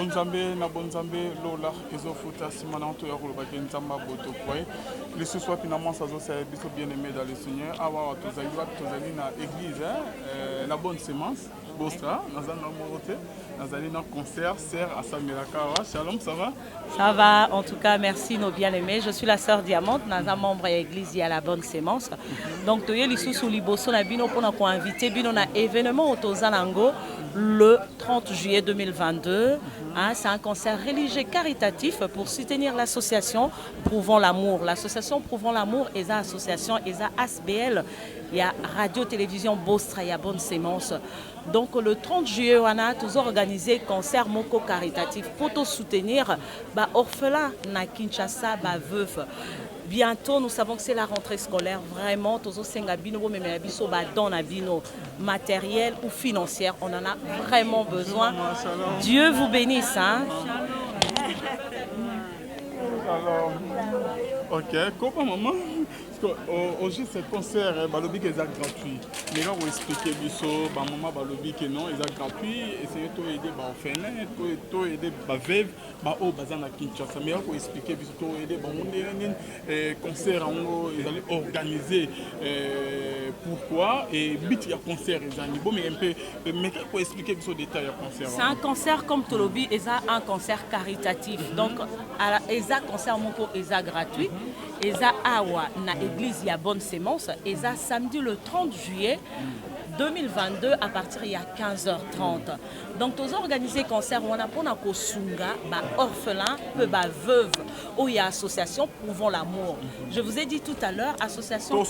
Bonzambe na bonzambe lola ezofuta simananto ya kolobaki nzamba boto kwai lisusu wapi na mwasa azosala biso bien aimé dans le Seigneur awa tozali na église la bonne sémence Bostra nazanga morote nazali na concert sœur Asamelakawa. Shalom, ça va? Ça va, en tout cas, merci nos bien-aimés. Je suis la sœur Diamante, naza membre de l'église à la bonne sémence. Donc toye lisusu liboso na bino pona ko inviter bino na événement au Tozanango le 30 juillet 2022. C'est un concert religieux caritatif pour soutenir l'association Prouvons l'amour. L'association Prouvons l'amour est une association, est une ASBL. Il y a radio-télévision Bostra, il y a bonne sémence. Donc le 30 juillet, on a toujours organisé un concert moko caritatif pour soutenir les orphelins na Kinshasa, les veufs. Bientôt, nous savons que c'est la rentrée scolaire. Vraiment, tous senga bino même biso ba don na bino matériel ou financière, on en a vraiment besoin. Dieu vous bénisse, hein. Alors, ok, comment maman? Aujourd'hui, ce concert, balobi est gratuit. Mais là, on explique biso, maman balobi que non, est gratuit. Essayez de aider les orphelins, de aider les veuves, les bazan à Kinshasa. Mais là, on explique biso, de aider les concert, ils allaient organiser. Pourquoi et but il y a concert ils ont bon mais un peu mais qu'on expliquer biso détail à concert. C'est un concert comme Tolobi, et ça un concert caritatif. Donc et ça concert moko et ça gratuit. Et ça awa na église ya bonne sémence et ça samedi le 30 juillet 2022 à partir il y a 15h30. Donc tous organisé concert on a pour na kosunga ba orphelin peu ba veuve où il y a association Prouvons l'amour. Je vous ai dit tout à l'heure association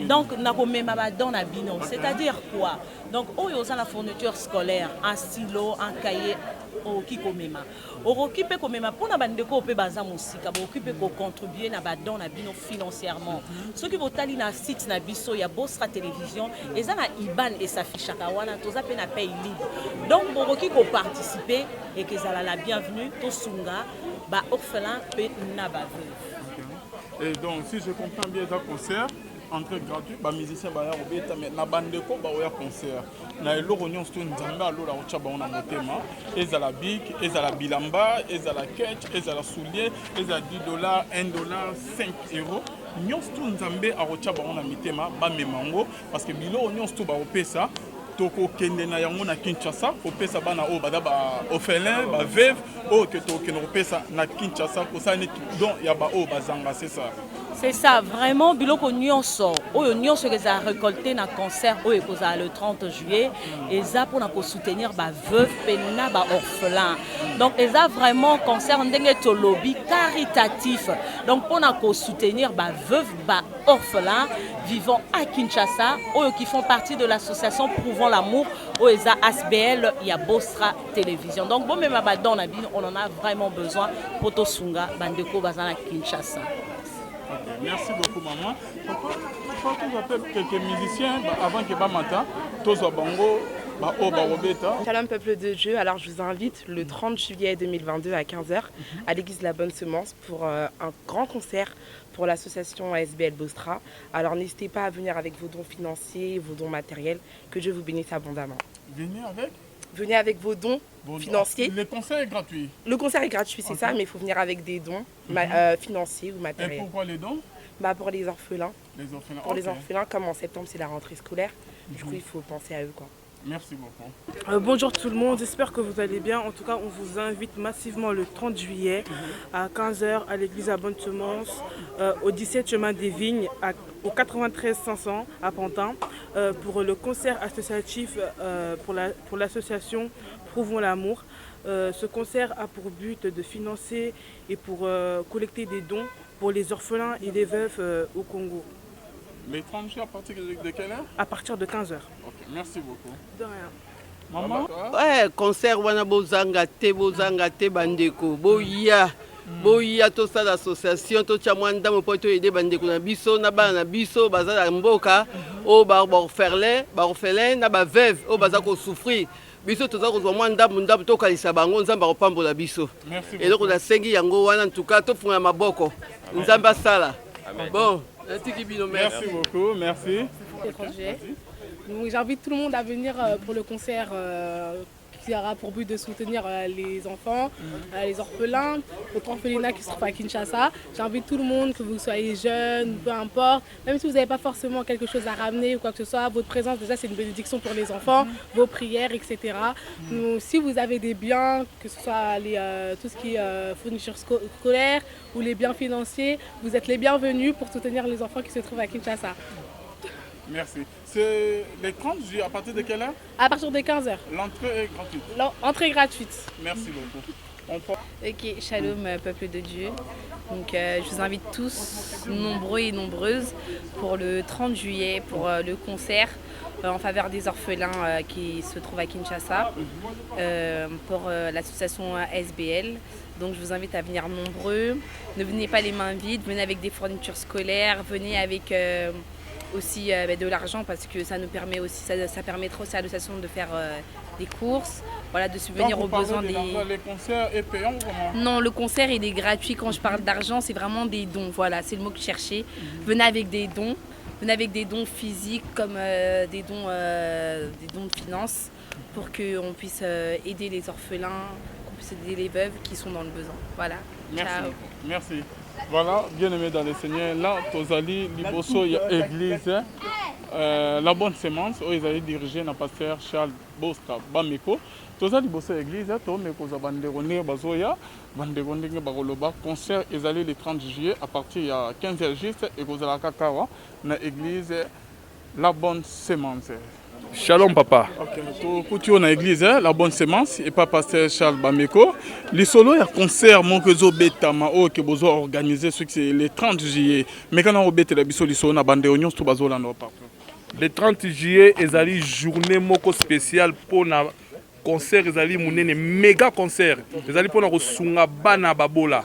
donc na komema ba don na bino, c'est-à-dire quoi? Donc où il y a la fourniture scolaire, un stylo, un cahier au kikomema. Au occupé komema pour na bandeko pe baza musika, ba occupé ko contribuer na ba don na bino financièrement. Ceux qui votali na site na biso ya Bostra télévision, et ça na IBAN et s'affiche à wana toza pe na paye libre. Donc bon qui ko participer et que ça la bienvenue to sunga ba orphelin pe na ba veuve. Et donc si je comprends bien dans concert entrée gratuite ba musicien ba ya obeta mais na bandeko ba oya concert na eloko nyonso to nzambe alola ocha ba na motema ezala big ezala bilamba ezala ketch ezala soulier ezala $10 $1 €5 nyonso to nzambe arocha ba na mitema ba memango parce que bilo nyonso to ba opesa toko kende na yango na Kinshasa opesa bana o bada ba orphelin ba veuve o que to kende opesa na Kinshasa ko ça ni donc ya ba o bazanga c'est ça. C'est ça, vraiment, biloko nyonso. Oyo nyonso que ça récolté na concert oyo koza le 30 juillet et ça pour na soutenir ba veuve pena ba orphelin. Donc et ça vraiment concert ndenge to lobby caritatif. Donc pour na soutenir ba veuve ba orphelin vivant à Kinshasa oyo qui font partie de l'association Prouvons l'amour oyo ça ASBL il y a Bostra télévision. Donc bon même ba don na bino on en a vraiment besoin pour to sunga bandeko bazana Kinshasa. Okay, merci beaucoup maman. Pourquoi tu appelles quelques musiciens avant que Bamata, tous au Bango, Shalom peuple de Dieu, alors je vous invite le 30 juillet 2022 à 15h à l'église La Bonne Semence pour un grand concert pour l'association ASBL Bostra. Alors n'hésitez pas à venir avec vos dons financiers, vos dons matériels, que Dieu vous bénisse abondamment. Venez avec vos dons financiers. Le concert est gratuit. Le concert est gratuit, c'est ça, mais il faut venir avec des dons financiers ou matériels. Et pourquoi les dons? Pour les orphelins. Les orphelins, comme en septembre c'est la rentrée scolaire, du coup il faut penser à eux quoi. Merci beaucoup. Bonjour tout le monde, j'espère que vous allez bien. En tout cas, on vous invite massivement le 30 juillet à 15h à l'église à Bonne Semence, au 17 chemin des Vignes, au 93 500 à Pantin, pour le concert associatif pour l'association Prouvons l'amour. Ce concert a pour but de financer et pour collecter des dons pour les orphelins et les veuves au Congo. Les 30 jours à partir de quelle heure? À partir de 15h. Ok, merci beaucoup. De rien. Maman? Ouais, concert wana bozanga te bandeko. Boya to ça l'association to chamwanda mo poto aider bandeko na biso na bana na biso baza na mboka o ba orphelin na ba veuve o baza ko souffrir. Biso toza ko mwanda munda to kalisa bango nzamba ko pambola biso. Et donc na sengi yango wana en tout cas to funga maboko. Nzamba sala. Bon. Merci beaucoup, merci. Donc j'invite tout le monde à venir pour le concert qui aura pour but de soutenir les enfants, les orphelins, notre orphelinat qui se trouve à Kinshasa. J'invite tout le monde, que vous soyez jeune, peu importe, même si vous n'avez pas forcément quelque chose à ramener ou quoi que ce soit, votre présence déjà c'est une bénédiction pour les enfants, vos prières, etc. Donc, si vous avez des biens, que ce soit tout ce qui est fourniture scolaire ou les biens financiers, vous êtes les bienvenus pour soutenir les enfants qui se trouvent à Kinshasa. Merci. C'est les 30 juillet, à partir de quelle heure? À partir de 15h. L'entrée est gratuite. L'entrée gratuite. Merci beaucoup. Ok, shalom peuple de Dieu. Donc je vous invite tous, nombreux et nombreuses, pour le 30 juillet, pour le concert en faveur des orphelins qui se trouvent à Kinshasa, pour l'association SBL. Donc je vous invite à venir nombreux. Ne venez pas les mains vides, venez avec des fournitures scolaires, venez avec aussi de l'argent, parce que ça nous permet aussi, ça permettra aussi à l'association de faire des courses, voilà, de subvenir aux besoins des... Les concerts est payant ou comment? Non, le concert il est gratuit. Quand je parle d'argent, c'est vraiment des dons, voilà, c'est le mot que je cherchais. Venez avec des dons, venez avec des dons physiques comme des dons de finances, pour qu'on puisse aider les orphelins, qu'on puisse aider les veuves qui sont dans le besoin. Voilà. Merci. Ciao. Merci. Voilà, bien aimé dans le Seigneur, là, Tozali, Liboso, il y a église, la bonne sémence, où ils allaient diriger le pasteur Charles Bostra Bameko. Tozali, Liboso, église, Tomeko, Zabanderone, Bazoya, Banderone, Baroloba, concert, ils allaient le 30 juillet à partir de 15h juste, et vous allez à Kakawa, dans l'église, la bonne sémence. Shalom papa. Ok, tu es dans l'église, la bonne sémence, et pas pasteur Charles Bameko. Les solos, il y a un concert que vous avez organisé le 30 juillet. Mais quand on a organisé les solos, on a bandé oignons tout bazo là partout. Le 30 juillet, il y a une journée spéciale pour le concert, il y a un méga concert. Il y a un sunga bana babola.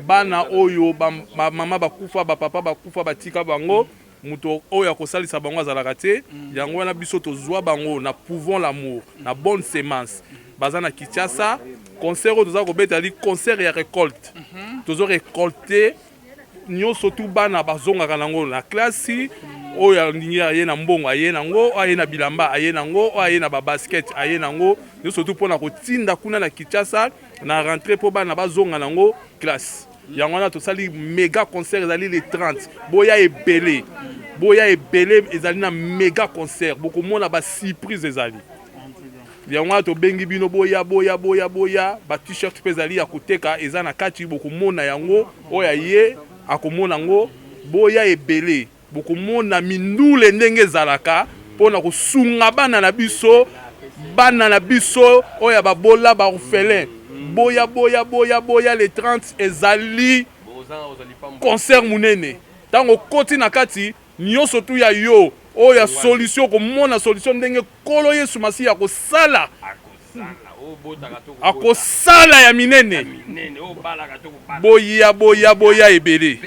Bana oyo, maman bakufa, papa bakufa, batika bango. Muto oyo akosalisa bango azalaka te yango wana biso tozwa bango na pouvons l'amour na bonne sémence baza na Kinshasa concert oyo toza kobeta ali concert ya récolte tozo récolter nyonso tu bana bazongaka nango na classe oyo alingi aye na mbongo aye nango aye na bilamba aye nango aye na basket aye nango nyonso tu mpona kotinda kuna na Kinshasa na rentrée po bana bazonga nango classe. Yango na tosali méga concert ezali le 30 boya ebele ezali na méga concert beaucoup mona ba surprise ezali yango na to bengi bino boya ba t-shirt pe ezali ya koteka eza na kati beaucoup mona yango oya ye akomona ngo boya ebele beaucoup mona mindule ndenge ezalaka pona kosunga bana na biso oya babola ba orphelin boya le 30 ezali concert munene tango koti na kati nyonso tu ya yo oya solution komona solution ndenge kolo Yesu Masiya akosala ya minene boya ebele.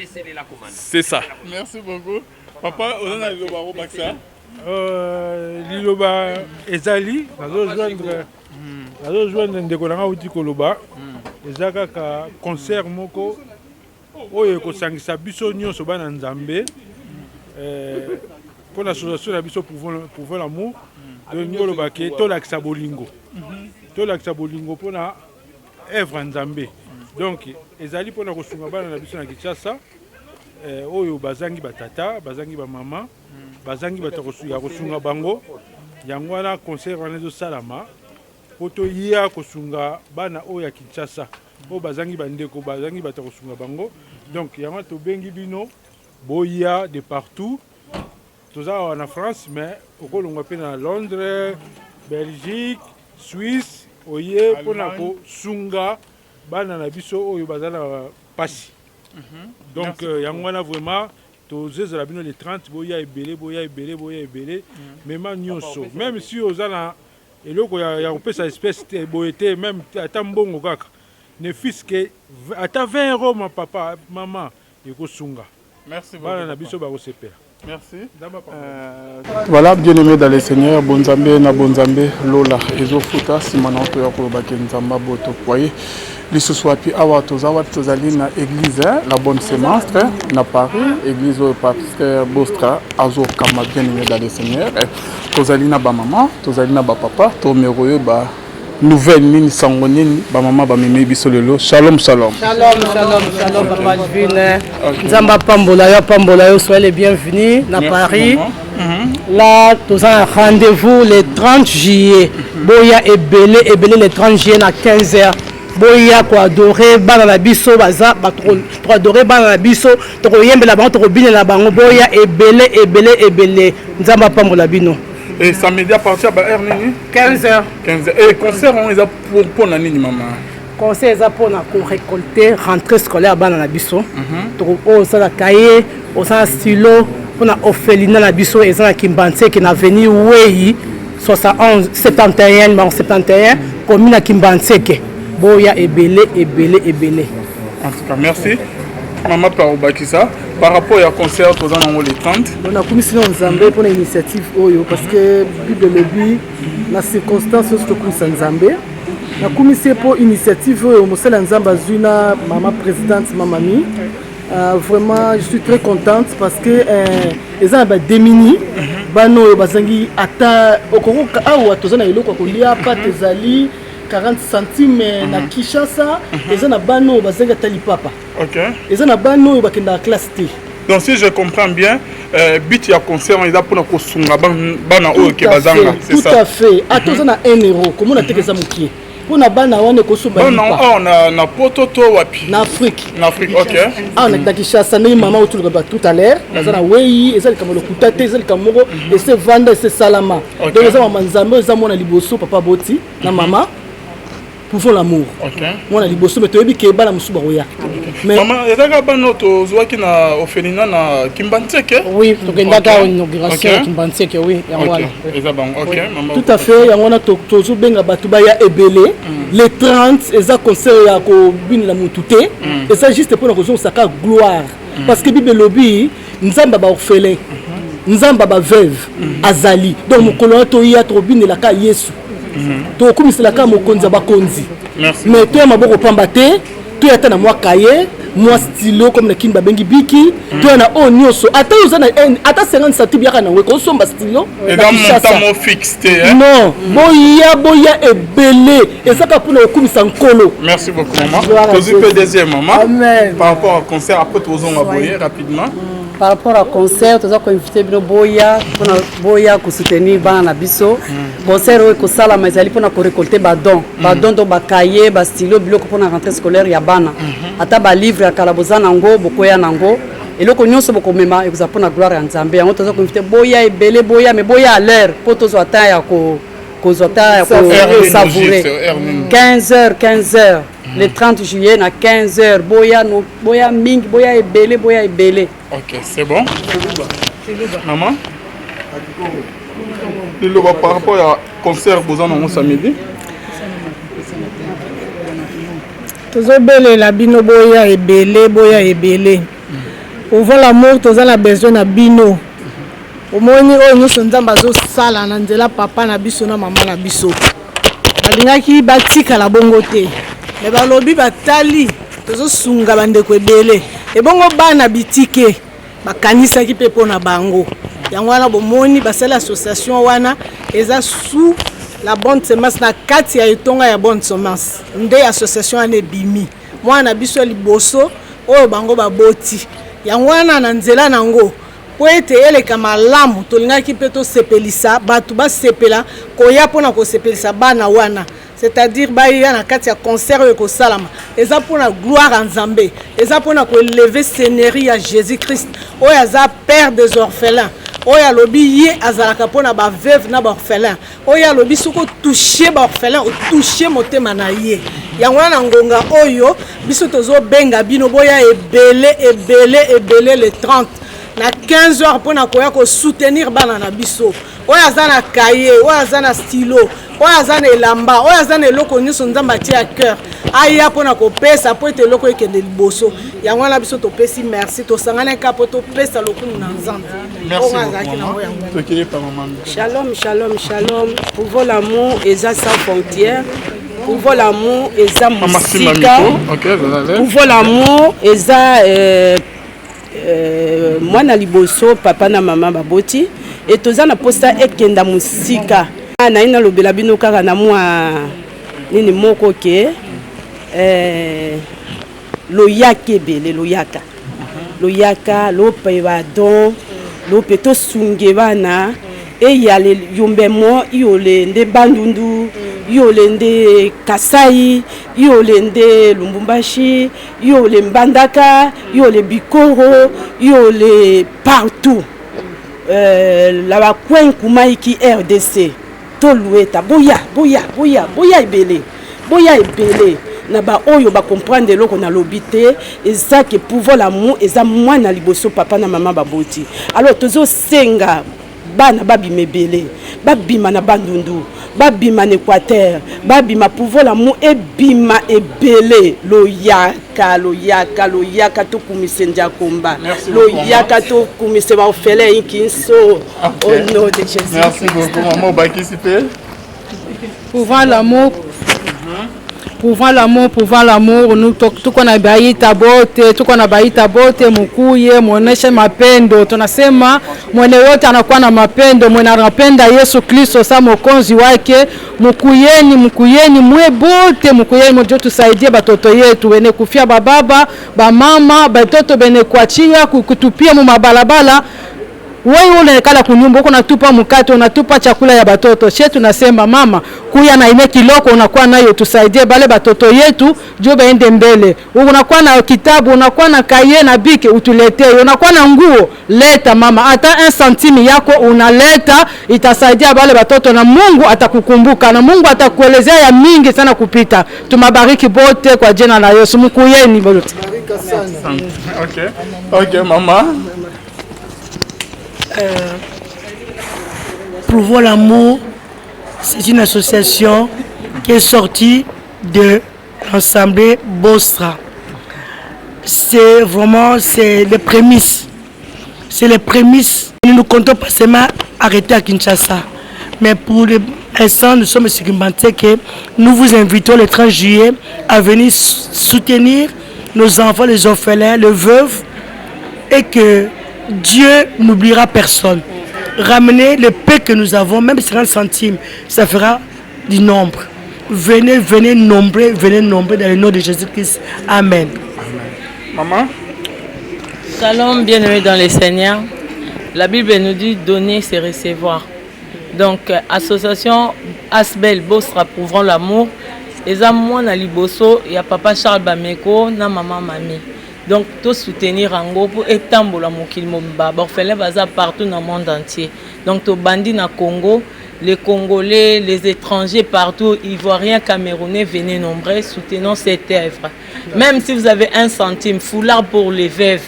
C'est ça. Merci beaucoup. Papa, on a le baro baksa. Liloba ezali nazojoindre ndeko nanga uti koloba eza kaka concert moko oyo ekosangisa biso nyonso bana nzambe mpona association na biso pouvons l'amour tolingi oloba ke tolakisa bolingo mpona œuvre nzambe. Donc ezali mpona kosunga bana na biso na Kinshasa oyo bazangi batata bazangi bamama bazangi bato ya kosunga bango yango wana concert wana ezosalama po toya kosunga bana oyo ya Kinshasa oyo bazangi bandeko bazangi bato ya kosunga bango. Donc yango tobengi bino boya de partout toza awa na France mais okolongwa mpe na Londres, Belgique, Suisse oye mpona kosunga bana na biso oyo baza na pasi. Donc yango wana vraiment tozezala bino le 30 boya ebele mema nyonso même si oza na eloko ya kopesa espèce te boye te même ata mbongo kaka ne fils que ata 20 euros ma papa mama ekosunga. Merci beaucoup. Bana na biso bakosepela. Merci. Voilà, bien aimé dans le Seigneur, Bonzambe na Bonzambe Lola Ezofuta Simana to ya ko bakenzamba boto kwaye lisusu wapi awa tozali na église la bonne sémence na Paris église au pasteur Bostra azokamba bien aimé dans le Seigneur tozali na ba maman tozali na ba papa to meroyo ba nouvelle nini sango nini ba maman ba meme biso lelo shalom shalom papa divine nzamba pambola yo soyez les bienvenus na Paris. Là, nous avons un rendez-vous le 30 juillet. Boya et belé le 30 juillet à 15h. Boya ko adorer bana la biso baza ba trop adorer bana la biso to ko yembe la bango to ko bine la bango boya et belé nzamba pambola bino. Et samedi à partir de heure nini 15h. Et concert on les a pour na nini maman. Conseil za pour na ko récolter rentrée scolaire bana la biso. To o ça la cahier, o ça stylo pour na orphelinat la biso et ça qui Kimbanse qui na venu Wei 71 commune à Kimbanse ke boya et belé. En tout cas merci maman par Bakisa par rapport à concert aux ans les 30 on a commission Nzambe pour l'initiative oyo parce que Bible lebi na circonstance surtout comme Nzambe na commission pour initiative oyo Mosela Nzamba Zuna maman présidente mamami. Vraiment, je suis très contente parce que les gens ont démini. Bano bazangi ata okoko awa tozana eloko kolia pate zali 40 centimes na Kinshasa. Les gens bano bazangi tali papa. OK. Les gens bano bakenda classe T. Donc si je comprends bien, but ya concert on est là pour ko sunga bana o ke bazanga, c'est ça. Tout à fait. Atozana 1 euro. Comment on a tekeza mukie? On a bana wane ko suba. Non, on a na pototo wapi? Na Afrique. Na Afrique, OK. On a Kinshasa na maman autour de tout à l'heure. Bazana wei, ezali kamolo kutate, ezali kamoko, et c'est vanda, c'est salama. Donc les gens manzambe, les gens mona liboso papa boti na maman. Pouvons l'amour. OK. Mona liboso mais toyebi ke bana musuba roya. Mais maman, ezaka bano to zwaki na orphelinat na Kimbantseke? Oui, to kendaka inauguration Kimbantseke oui, yango. OK, maman. Tout à fait, yango na to benga batu ba ya ebele. Les 30 eza concert ya ko binela mutute et ça juste pour na saka gloire parce que Bible lobi nzamba ba orphelin nzamba ba veuve azali donc mokolo to ya to binela ka Yesu to komisela ka mokonza ba konzi mais to maboko pamba te to ya ta na mwa kaye moi stylo comme na kimba bengi biki to na o nyoso ata uzana ata 50 centimes ya kana we ko somba stylo et dans mon temps fixe non boya et belé et ça ka pour na okumisa nkolo. Merci beaucoup maman. Tozi peu deuxième maman. Amen. Par rapport au concert après tozonga boyer rapidement. Par rapport au concert toza ko inviter bino boya ko soutenir bana na biso. Concert o ko sala mazali pour na ko récolter badon do ba cahier ba stylo biloko pour na rentrée scolaire ya bana. Ata ba livre ya kalaboza nango bokoya nango eloko nyonso bokomema e kuza pona gloire ya Nzambe yango toza ko inviter boya ebele boya mais boya à l'air pour tozo ata ya ko savourer 15h le 30 juillet na 15h boya mingi boya ebele. OK, c'est bon. Maman le par rapport à concert bozana on samedi tozobelela bino boya ebele ouvre l'amour tozala besoin na bino omoni oyo nyonso Nzambe azosala na nzela papa na biso na mama na biso balingaki batikala bongo te me balobi batali tozosunga bandeko ebele ebongo bana bitike bakanisaki mpe mpo na bango yango wana bomoni basala association wana eza sous la bonne semence na kati ya etonga ya bonne semence nde association wana ebimi mwana biso liboso oyo bango baboti yango wana na nzela nango po ete eleka malamu tolingaki mpe tosepelisa bato basepela koya mpona kosepelisa bana wana c'est-à-dire baya na kati ya concert oyo ekosalama eza mpona gloire ya Nzambe eza mpona koelever seigneurie ya Jésus-Christ oyo aza père des orphelins oyo alobi ye azalaka mpona baveuve na baorphelin oyo alobi soki otouche baorphelin otouche motema na ye yango wana ngonga oyo biso tozobenga bino boya ebele le 30 na 15h mpona koya kosoutenir bana na biso oyo aza na kaye oyo aza na stylo oyo aza na elamba oyo aza na eloko nyonso Nzambe atie ya cœur aya mpona kopesa po ete eloko ekende liboso yango wana biso topesi merci tosangana eka po topesa lokumu na Nzambe. Shalom. Pour l'amour eza sans frontières. Pouvoir l'amour eza musika. Pouvoir l'amour eza mwana liboso papa na mama baboti et toza na posta ekenda musika. Na ina lobela bino kaka na mwa nini moko ke loyaka ebele loyaka. Loyaka lope badon lope to sunge bana e yale yombemo yole nde bandundu yole nde Kasai yole nde Lumbumbashi yole Mbandaka yole Bikoro yole partout la coin kumaiki RDC to lueta boya ebele na ba oyo ba comprendre loko na lobité eza que pouvoir l'amour eza mwana liboso papa na mama baboti alors tozo senga bana babima ebele babima na bandundu babima na Équateur babima pouvoir l'amour ebima ebele loyaka to kumise njakomba loyaka to kumise ba ofele inkinso au nom de Jésus. Merci beaucoup maman Bakisipe. Pouvoir l'amour pouvoir l'amour nous tuko na baita bote mukuye muoneshe mapendo tunasema mwenye wote anakuwa na mapendo mwenye anapenda Yesu Kristo sa mwokozi wake mukuyeni mwe bote mukuyeni mojo tusaidie batoto yetu wene kufia bababa bamama batoto bene kuachia kutupia mu mabalabala. Wewe unakala kunyumba uko natupa mkate unatupa chakula ya batoto shetu tunasema mama kuya na ine kiloko unakuwa nayo tusaidie bale batoto yetu jo baende mbele. Unakuwa na kitabu unakuwa na kaye na bike utuletee unakuwa na nguo leta mama hata 1 centime yako unaleta itasaidia bale batoto na Mungu atakukumbuka na Mungu atakuelezea ya mingi sana kupita. Tumabariki bote kwa jina la Yesu mkuyeni bote. Okay mama. Prouvons l'amour, c'est une association qui est sortie de l'Assemblée Bostra. C'est vraiment les prémices. C'est les prémices. Nous ne comptons pas seulement arrêter à Kinshasa. Mais pour l'instant, nous sommes expérimentés que nous vous invitons le 30 juillet à venir soutenir nos enfants, les orphelins, les veuves et que Dieu n'oubliera personne. Ramenez le peu que nous avons, même 50 centimes, ça fera du nombre. Venez nombreux dans le nom de Jésus-Christ. Amen. Maman. Shalom, bienvenue dans le Seigneur. La Bible nous dit donner, c'est recevoir. Donc, association Asbel Bostra Pouvrant l'amour. Et ça, moi, na liboso, il y a papa Charles Bameko, na maman Mami. Donc, tout soutenir en gros pour étendre la mokil momba. Orphelin baza partout dans le monde entier. Donc, tout bandit na Congo, les Congolais, les étrangers partout, Ivoiriens, Camerounais, venez nombreux, soutenons cette œuvre. Même si vous avez 1 centime, foulard pour les veuves,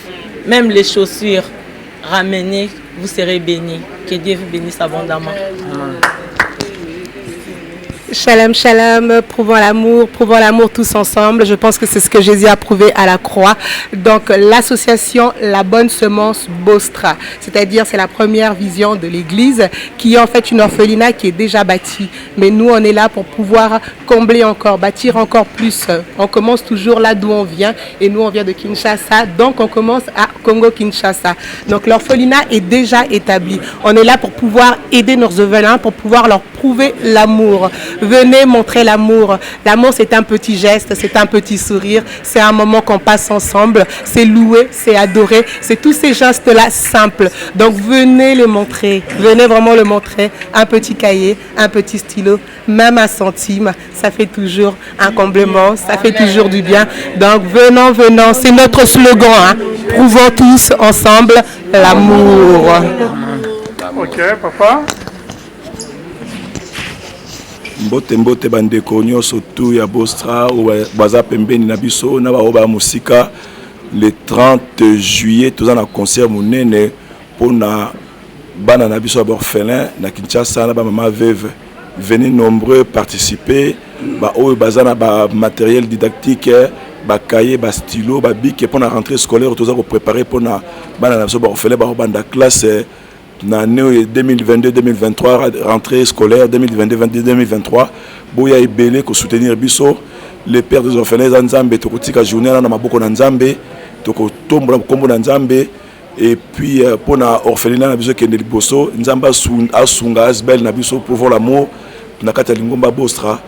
même les chaussures, ramenez, vous serez bénis. Que Dieu vous bénisse abondamment. Shalom, shalom, prouvons l'amour tous ensemble. Je pense que c'est ce que Jésus a prouvé à la croix. Donc l'association La Bonne Semence Bostra, c'est-à-dire c'est la première vision de l'église qui est en fait une orphelinat qui est déjà bâtie. Mais nous on est là pour pouvoir combler encore, bâtir encore plus. On commence toujours là d'où on vient et nous on vient de Kinshasa, donc on commence à Congo-Kinshasa. Donc l'orphelinat est déjà établi. On est là pour pouvoir aider nos orphelins, pour pouvoir leur prouver l'amour. Venez montrer l'amour. L'amour, c'est un petit geste, c'est un petit sourire, c'est un moment qu'on passe ensemble, c'est louer, c'est adorer, c'est tous ces gestes-là simples. Donc venez le montrer, venez vraiment le montrer. Un petit cahier, un petit stylo, même 1 centime, ça fait toujours un comblement, ça fait toujours du bien. Donc venons, c'est notre slogan, hein. Prouvons tous ensemble l'amour. Ok, papa. Mbote bandeko nyonso tu ya Bostra baza pembeni na biso na ba musika le 30 juillet toza na concert munene pona bana na biso ba orphelin na Kinshasa na ba mama veuve. Venez nombreux participer ba baza na ba matériel didactique ba cahier ba stylo ba bic pour la rentrée scolaire toza ko préparer pona bana na biso ba orphelin ba banda classe l'année 2022-2023, rentrée scolaire 2022-2023, boya ebele ko soutenir biso les pères des orphelins Nzambe tokotika journée na maboko na Nzambe tokotombola kombo na Nzambe et puis pour na orphelinat na biso kende liboso Nzamba asunga asbel na biso pour voir l'amour na kata lingomba Bostra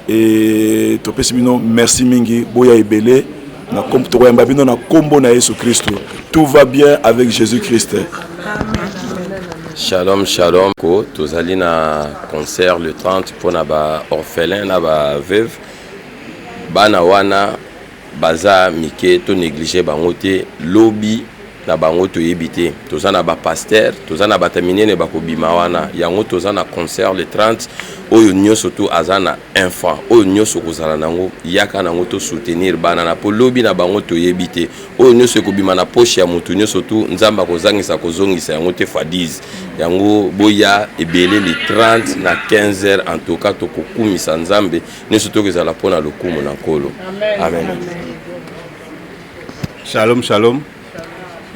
et topesi bino merci mingi boya ebele na kombo tokoyamba bino na kombo na Yesu Christ. Tout va bien avec Jésus-Christ. Shalom, shalom. Tozali na concert le 30 pour na ba orphelin na ba veuve. Bana wana baza mike to négliger bango te lobby na bango to yebite. Toza na ba pasteur, toza na batamine ne bakobima wana. Yango toza na concert le 30 oyo nyoso to azana enfant. Oyo nyoso kozala nango yaka nango to soutenir bana na po lobby na bango to yebite. Oyo nyoso kobima na poche ya mutu nyoso to nzamba kozangisa kozongisa yango te fadiz. Yango boya ebele le 30 na 15h en tout cas to kokumisa nzambe nyoso to kozala pona lokumu na nkolo. Amen. Shalom, shalom.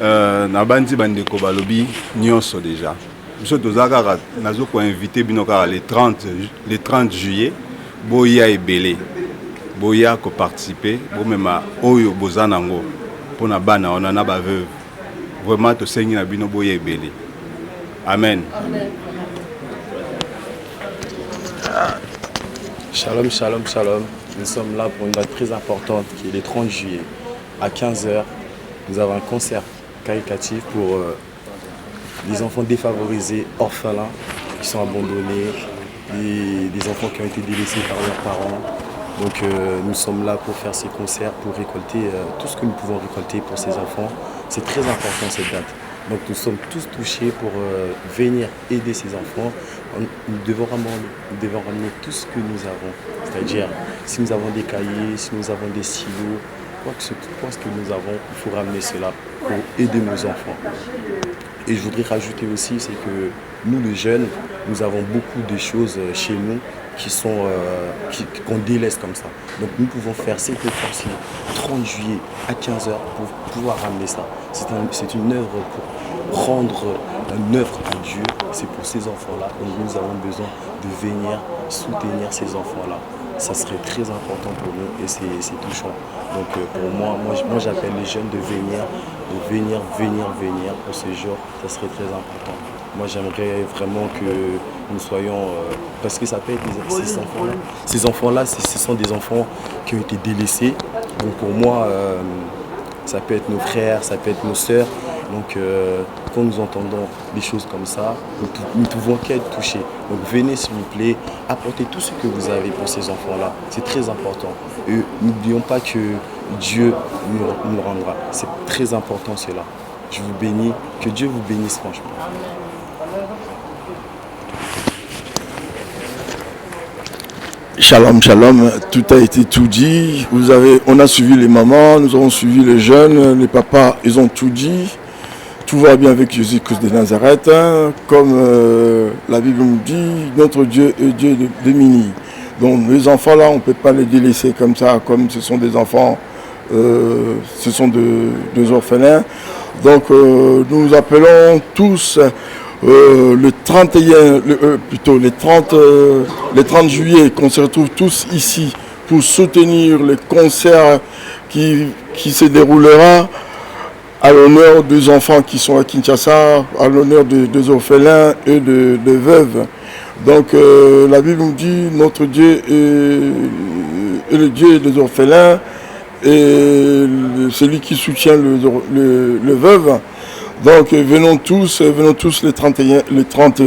Na bandi bandeko balobi nyonso déjà. Biso tozaka nazo ko inviter bino kaka le 30 juillet boya ebele. Boya ko participer, bo mema oyo bozanango pona bana ona na ba veuve. Vraiment to sengi na bino boya ebele. Amen. Shalom, shalom, shalom. Nous sommes là pour une date très importante qui est le 30 juillet à 15h. Nous avons un concert caritatif pour les enfants défavorisés, orphelins, qui sont abandonnés, des enfants qui ont été délaissés par leurs parents. Donc nous sommes là pour faire ces concerts, pour récolter tout ce que nous pouvons récolter pour ces enfants. C'est très important cette date. Donc nous sommes tous touchés pour venir aider ces enfants. Nous devons ramener tout ce que nous avons. C'est-à-dire, si nous avons des cahiers, si nous avons des stylos, quoi que ce que nous avons, il faut ramener cela pour aider nos enfants. Et je voudrais rajouter aussi, c'est que nous les jeunes, nous avons beaucoup de choses chez nous qu'on délaisse comme ça. Donc nous pouvons faire cette effort-ci, 30 juillet à 15h, pour pouvoir ramener ça. C'est une œuvre pour rendre une œuvre à Dieu. C'est pour ces enfants-là. Donc nous avons besoin de venir soutenir ces enfants-là. Ça serait très important pour nous et c'est touchant. Donc pour moi j'appelle les jeunes de venir pour ce jour. Ça serait très important. Moi j'aimerais vraiment que nous soyons, parce que ça peut être ces enfants-là. Ces enfants-là, ce sont des enfants qui ont été délaissés. Donc pour moi, ça peut être nos frères, ça peut être nos sœurs. Donc quand nous entendons des choses comme ça, nous ne pouvons qu'être touchés. Donc venez s'il vous plaît, apportez tout ce que vous avez pour ces enfants-là. C'est très important. Et n'oublions pas que Dieu nous rendra. C'est très important cela. Je vous bénis, que Dieu vous bénisse franchement. Shalom, shalom, tout a été tout dit. On a suivi les mamans, nous avons suivi les jeunes, les papas, ils ont tout dit. Tout va bien avec Jésus-Christ de Nazareth. Hein. Comme la Bible nous dit, notre Dieu est Dieu de mini. Donc les enfants là, on ne peut pas les délaisser comme ça, comme ce sont des enfants, ce sont des orphelins. Donc nous appelons tous le 30 juillet, qu'on se retrouve tous ici pour soutenir le concert qui se déroulera à l'honneur des enfants qui sont à Kinshasa, à l'honneur des orphelins et des veuves. Donc la Bible nous dit notre Dieu est le Dieu des orphelins et celui qui soutient le veuve. Donc venons tous le 30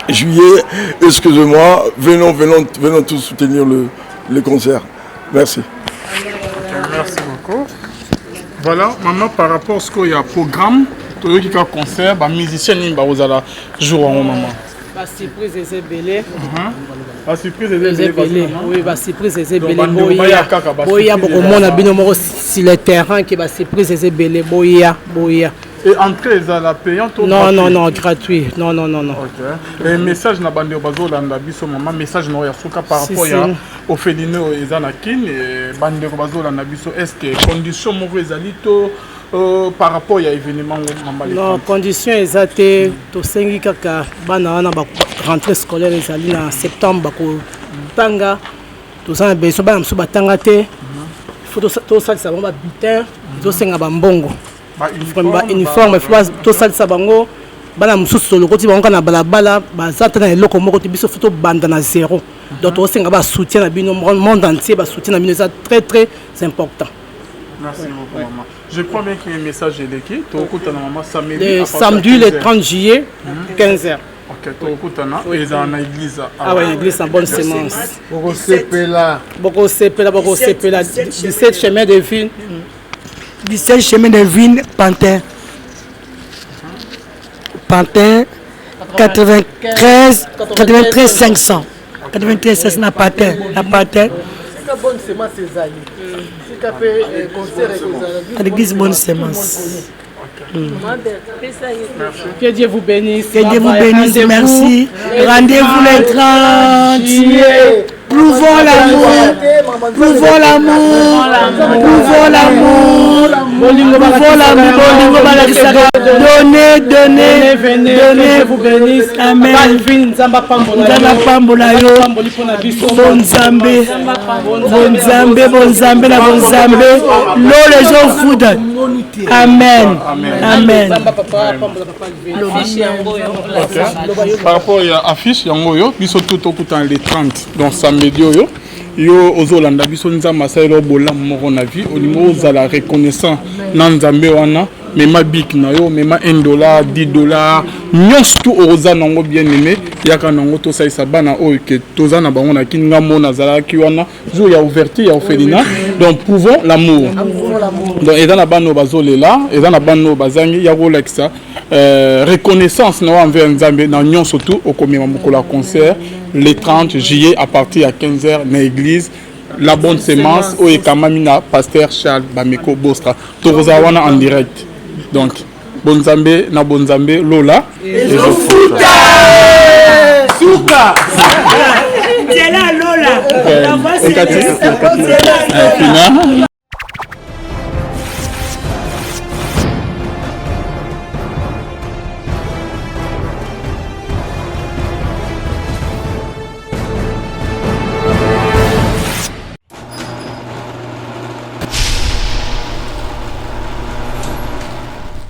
juillet, excusez-moi, venons tous soutenir le concert. Merci. Merci beaucoup. Voilà, maintenant par rapport à ce qu'il y a programme, tout qui a concert, les musiciens vous allez jouer en maman. La surprise est belée. La surprise est belée. Oui, la surprise est belée. Boya, beaucoup monde a bien sur le terrain qui va surprise est belée. Boya. Et entrée, ils la payante ou non, gratuit. Non. Ok. Et message na bande bazo landa biso maman message no ya suka par rapport ya au fédino ezana kin et bande bazo landa biso est-ce que condition moko ezali to par rapport à l'événement non condition exacte tosengi kaka bana wana rentrée scolaire ezali na septembre bakotanga toza na besoin bana mosusu batanga te faut tosalisa bango babutin tosenga bambongo bauniforme tosalisa bango bana mosusu tolokoti bango kaka na balabala baza te na eloko moko te biso fo tobanda na zéro donc tosenga basoutien na bino monde entier basoutien na bino eza très très important. Merci beaucoup, maman. Je crois bien qu'il y a un message de l'équipe. Le samedi, le 30 juillet, 15h. Ok, tu es dans l'église. Ah oui, l'église en bonne sémence. Boko Sepela, 17 chemin de Vigne. 17 chemin de Vigne, Pantin. Pantin, 93 500. 93 500 na Pantin. Bonne sémence, à l'église bonne sémence. Que Dieu vous bénisse. Que Dieu vous bénisse, merci. Rendez-vous le 30 juillet. Prouvons l'amour. Prouvons l'amour. Prouvons l'amour. Prouvons l'amour. Donnez, donnez, donnez. Vous bénisse. Amen. Nzamba pambola yo. Bonzambe. Bonzambe, bonzambe, na bonzambe. L'eau les gens foudent. Amen. Amen. Par rapport à l'affiche, ils sont tout au temps les 30. Donc samedi, yo ozolanda biso nzamba saelo bola moko na vie au niveau za la reconnaissance na nzambe wana mema bik na yo mema $1 $10 nyonso tout oza nango bien aimé yaka nango to saisa bana oyo ke toza na bango na kinga mona zala ki wana jour ya ouverture ya orphelinat donc prouvons l'amour donc eza na bano bazolela eza na bano bazangi ya kolakisa reconnaissance na envers nzambe na nyonso tout okomema mokolo concert le 30 juillet à partir à 15h dans l'église La Bonne Sémence au Ekamamina pasteur Charles Bameko Bostra Torozawana en direct. Donc Bonzambe na Bonzambe Lola et je Souka c'est là Lola.